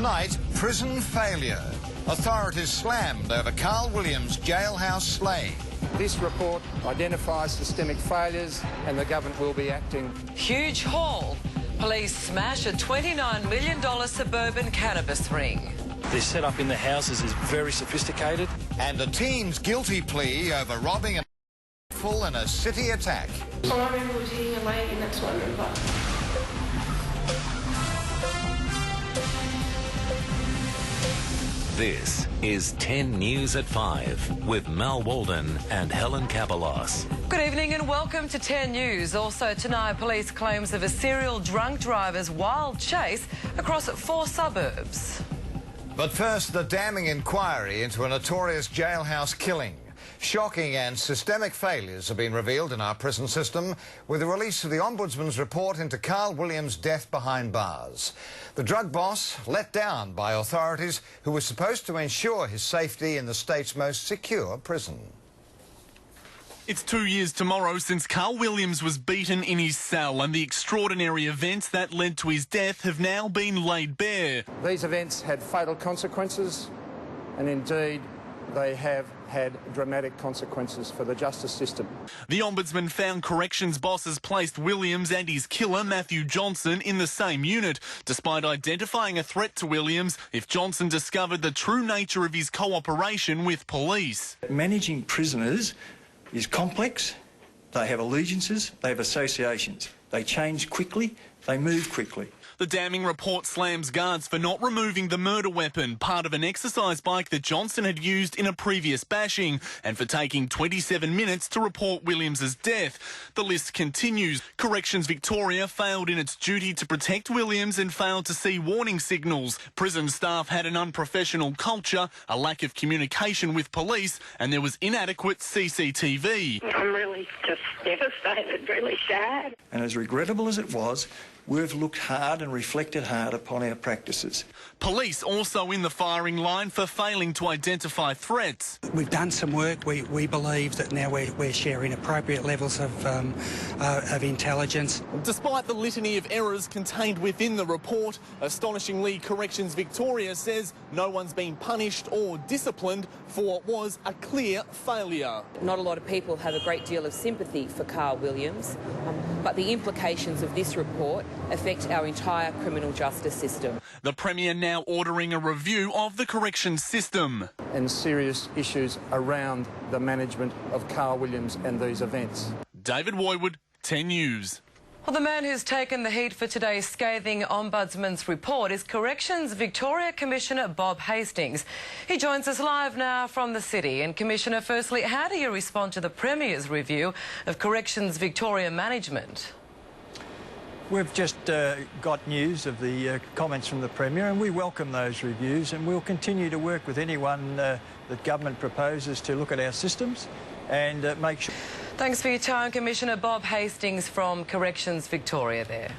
Tonight, prison failure. Authorities slammed over Carl Williams' jailhouse slaying. This report identifies systemic failures and the government will be acting. Huge haul. Police smash a $29 million suburban cannabis ring. The setup in the houses is very sophisticated. And a teen's guilty plea over robbing a full in a city attack. All I remember was hitting a lady, and that's what I remember. This is 10 News at 5 with Mel Walden and Helen Cabalos. Good evening and welcome to 10 News. Also tonight, police claims of a serial drunk driver's wild chase across 4 suburbs. But first, the damning inquiry into a notorious jailhouse killing. Shocking and systemic failures have been revealed in our prison system with the release of the Ombudsman's report into Carl Williams' death behind bars. The drug boss let down by authorities who were supposed to ensure his safety in the state's most secure prison. It's 2 years tomorrow since Carl Williams was beaten in his cell, and the extraordinary events that led to his death have now been laid bare. These events had fatal consequences, and indeed they have had dramatic consequences for the justice system. The Ombudsman found corrections bosses placed Williams and his killer, Matthew Johnson, in the same unit, despite identifying a threat to Williams if Johnson discovered the true nature of his cooperation with police. Managing prisoners is complex. They have allegiances, they have associations. They change quickly, they move quickly. The damning report slams guards for not removing the murder weapon, part of an exercise bike that Johnson had used in a previous bashing, and for taking 27 minutes to report Williams' death. The list continues. Corrections Victoria failed in its duty to protect Williams and failed to see warning signals. Prison staff had an unprofessional culture, a lack of communication with police, and there was inadequate CCTV. I'm really just devastated, really sad. And as regrettable as it was, we've looked hard and reflected hard upon our practices. Police also in the firing line for failing to identify threats. We've done some work. We believe that now we're sharing appropriate levels of intelligence. Despite the litany of errors contained within the report, astonishingly, Corrections Victoria says no one's been punished or disciplined for what was a clear failure. Not a lot of people have a great deal of sympathy for Carl Williams, but the implications of this report affect our entire criminal justice system. The Premier now ordering a review of the corrections system. And serious issues around the management of Carl Williams and these events. David Woywood, 10 News. Well, the man who's taken the heat for today's scathing Ombudsman's report is Corrections Victoria Commissioner Bob Hastings. He joins us live now from the city. And Commissioner, firstly, how do you respond to the Premier's review of Corrections Victoria management? We've just got news of the comments from the Premier, and we welcome those reviews, and we'll continue to work with anyone that government proposes to look at our systems and make sure. Thanks for your time, Commissioner. Bob Hastings from Corrections Victoria there.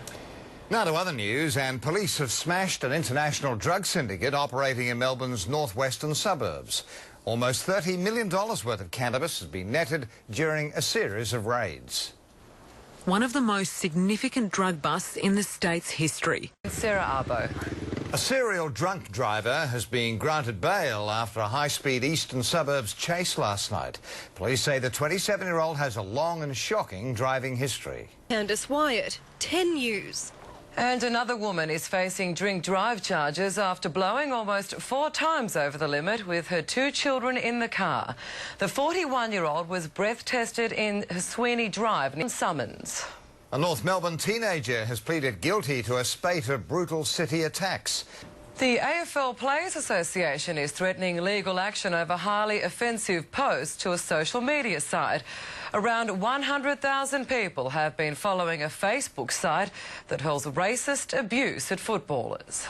Now to other news, and police have smashed an international drug syndicate operating in Melbourne's northwestern suburbs. Almost $30 million worth of cannabis has been netted during a series of raids. One of the most significant drug busts in the state's history. Sarah Arbo. A serial drunk driver has been granted bail after a high-speed eastern suburbs chase last night. Police say the 27-year-old has a long and shocking driving history. Candice Wyatt, 10 News. And another woman is facing drink-drive charges after blowing almost 4 times over the limit with her 2 children in the car. The 41-year-old was breath-tested in Sweeney Drive in summons. A North Melbourne teenager has pleaded guilty to a spate of brutal city attacks. The AFL Players Association is threatening legal action over highly offensive posts to a social media site. Around 100,000 people have been following a Facebook site that hurls racist abuse at footballers.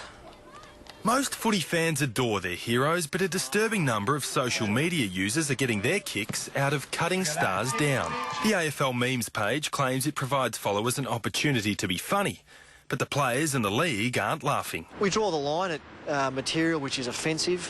Most footy fans adore their heroes, but a disturbing number of social media users are getting their kicks out of cutting stars down. The AFL memes page claims it provides followers an opportunity to be funny. But the players and the league aren't laughing. We draw the line at material which is offensive,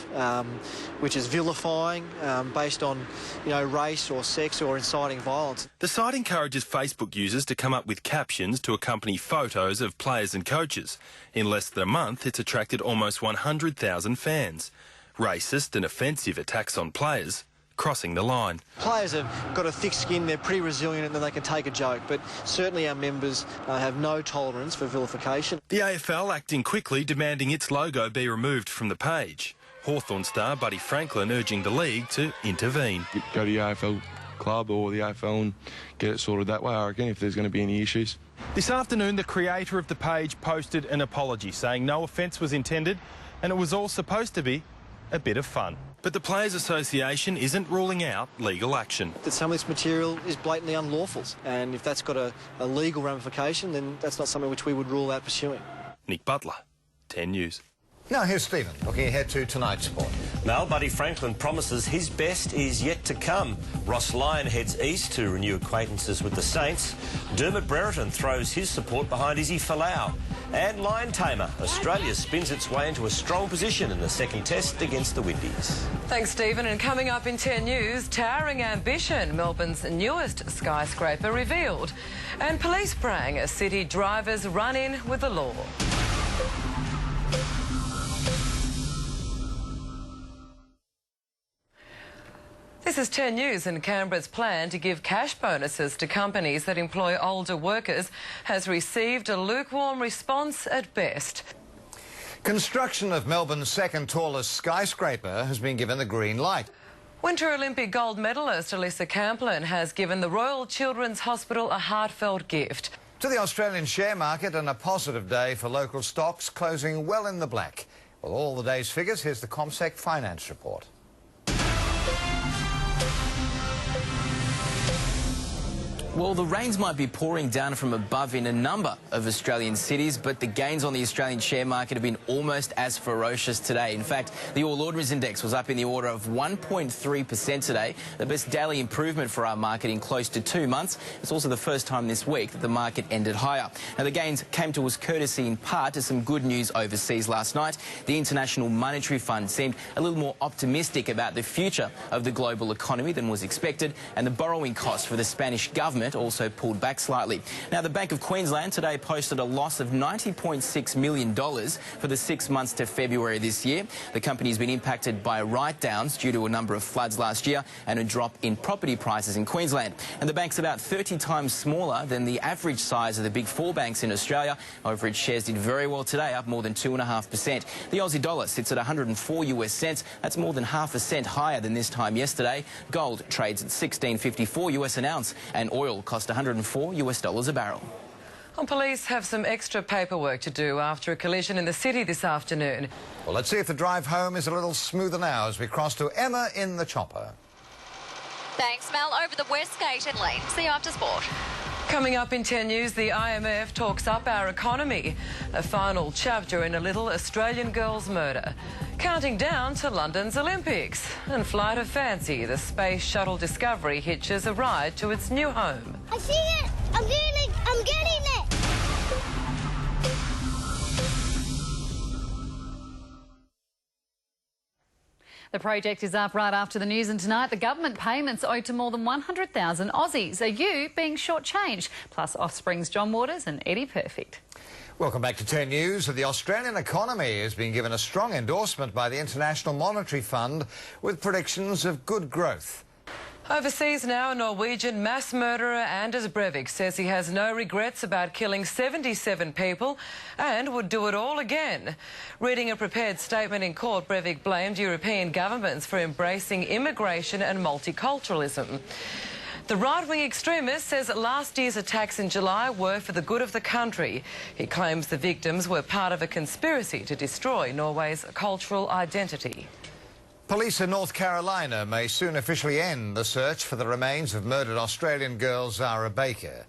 which is vilifying, based on, race or sex or inciting violence. The site encourages Facebook users to come up with captions to accompany photos of players and coaches. In less than a month, it's attracted almost 100,000 fans. Racist and offensive attacks on players crossing the line. Players have got a thick skin, they're pretty resilient and they can take a joke, but certainly our members have no tolerance for vilification. The AFL acting quickly, demanding its logo be removed from the page. Hawthorn star Buddy Franklin urging the league to intervene. Go to the AFL club or the AFL and get it sorted that way, I reckon, if there's going to be any issues. This afternoon, the creator of the page posted an apology, saying no offence was intended and it was all supposed to be a bit of fun. But the Players Association isn't ruling out legal action. That some of this material is blatantly unlawful, and if that's got a legal ramification, then that's not something which we would rule out pursuing. Nick Butler, 10 News. Now here's Stephen, looking ahead to tonight's sport. Mel, Buddy Franklin promises his best is yet to come. Ross Lyon heads east to renew acquaintances with the Saints. Dermot Brereton throws his support behind Izzy Folau. And Lion Tamer, Australia spins its way into a strong position in the second test against the Windies. Thanks, Stephen. And coming up in 10 News, towering ambition, Melbourne's newest skyscraper revealed. And police praying as city drivers run in with the law. This is 10 News, and Canberra's plan to give cash bonuses to companies that employ older workers has received a lukewarm response at best. Construction of Melbourne's second tallest skyscraper has been given the green light. Winter Olympic gold medalist Alyssa Camplin has given the Royal Children's Hospital a heartfelt gift. To the Australian share market, and a positive day for local stocks, closing well in the black. With all the day's figures, here's the CommSec Finance Report. Well, the rains might be pouring down from above in a number of Australian cities, but the gains on the Australian share market have been almost as ferocious today. In fact, the All Ordinaries Index was up in the order of 1.3% today, the best daily improvement for our market in close to 2 months. It's also the first time this week that the market ended higher. Now, the gains came to us courtesy in part to some good news overseas last night. The International Monetary Fund seemed a little more optimistic about the future of the global economy than was expected, and the borrowing costs for the Spanish government also pulled back slightly. Now, the Bank of Queensland today posted a loss of $90.6 million for the 6 months to February this year. The company has been impacted by write-downs due to a number of floods last year and a drop in property prices in Queensland. And the bank's about 30 times smaller than the average size of the big four banks in Australia. However, its shares did very well today, up more than 2.5%. The Aussie dollar sits at 104 US cents. That's more than half a cent higher than this time yesterday. Gold trades at $16.54 US an ounce, and oil cost $104 US a barrel. Well, police have some extra paperwork to do after a collision in the city this afternoon. Well, let's see if the drive home is a little smoother now as we cross to Emma in the chopper. Thanks, Mel. Over the West Gate in Leeds. See you after sport. Coming up in 10 News, the IMF talks up our economy. A final chapter in a little Australian girl's murder. Counting down to London's Olympics. And Flight of Fancy, the space shuttle Discovery hitches a ride to its new home. I see it! I'm getting it! The project is up right after the news, and tonight the government payments owed to more than 100,000 Aussies. Are you being shortchanged? Plus Offspring's John Waters and Eddie Perfect. Welcome back to 10 News. The Australian economy has been given a strong endorsement by the International Monetary Fund with predictions of good growth. Overseas now, a Norwegian mass murderer Anders Breivik says he has no regrets about killing 77 people and would do it all again. Reading a prepared statement in court, Breivik blamed European governments for embracing immigration and multiculturalism. The right-wing extremist says that last year's attacks in July were for the good of the country. He claims the victims were part of a conspiracy to destroy Norway's cultural identity. Police in North Carolina may soon officially end the search for the remains of murdered Australian girl Zara Baker.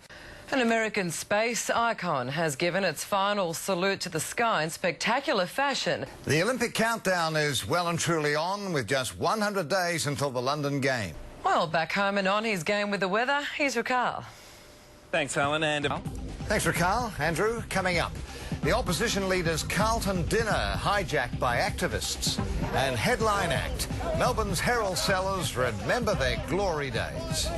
An American space icon has given its final salute to the sky in spectacular fashion. The Olympic countdown is well and truly on, with just 100 days until the London game. Well, back home and on his game with the weather, here's Rakal. Thanks, Helen. And Thanks, Raquel. Andrew, coming up. The opposition leader's Carlton dinner hijacked by activists. And headline act, Melbourne's Herald sellers remember their glory days.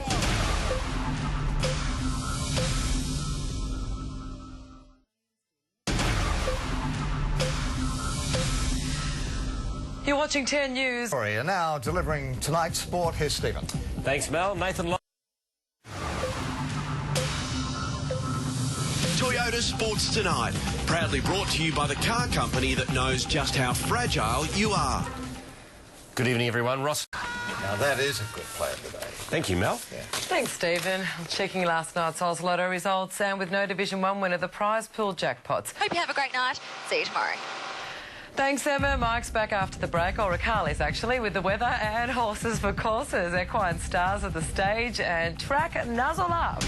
You're watching 10 News. Are now delivering tonight's sport. Here's Stephen. Thanks, Mel. Nathan. Toyota Sports Tonight, proudly brought to you by the car company that knows just how fragile you are. Good evening, everyone. Ross. Now that is a good player today. Thank you, Mel. Yeah. Thanks, Stephen. Checking last night's Oz Lotto results, and with no Division 1 winner, the prize pool jackpots. Hope you have a great night. See you tomorrow. Thanks, Emma. Mike's back after the break, or Riccardi's actually, with the weather and horses for courses. Equine stars at the stage and track nuzzle up.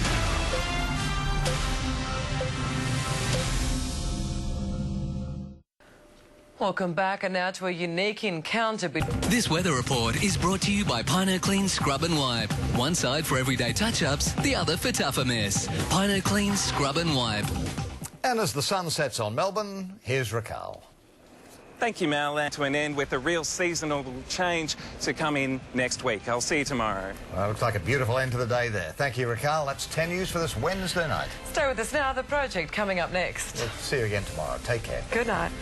Welcome back, and now to a unique encounter. This weather report is brought to you by Pino Clean Scrub and Wipe. One side for everyday touch-ups, the other for tougher mess. Pino Clean Scrub and Wipe. And as the sun sets on Melbourne, here's Raquel. Thank you, Mel. And to an end with a real seasonal change to come in next week. I'll see you tomorrow. Well, looks like a beautiful end to the day there. Thank you, Raquel. That's 10 News for this Wednesday night. Stay with us now. The project coming up next. We'll see you again tomorrow. Take care. Good night.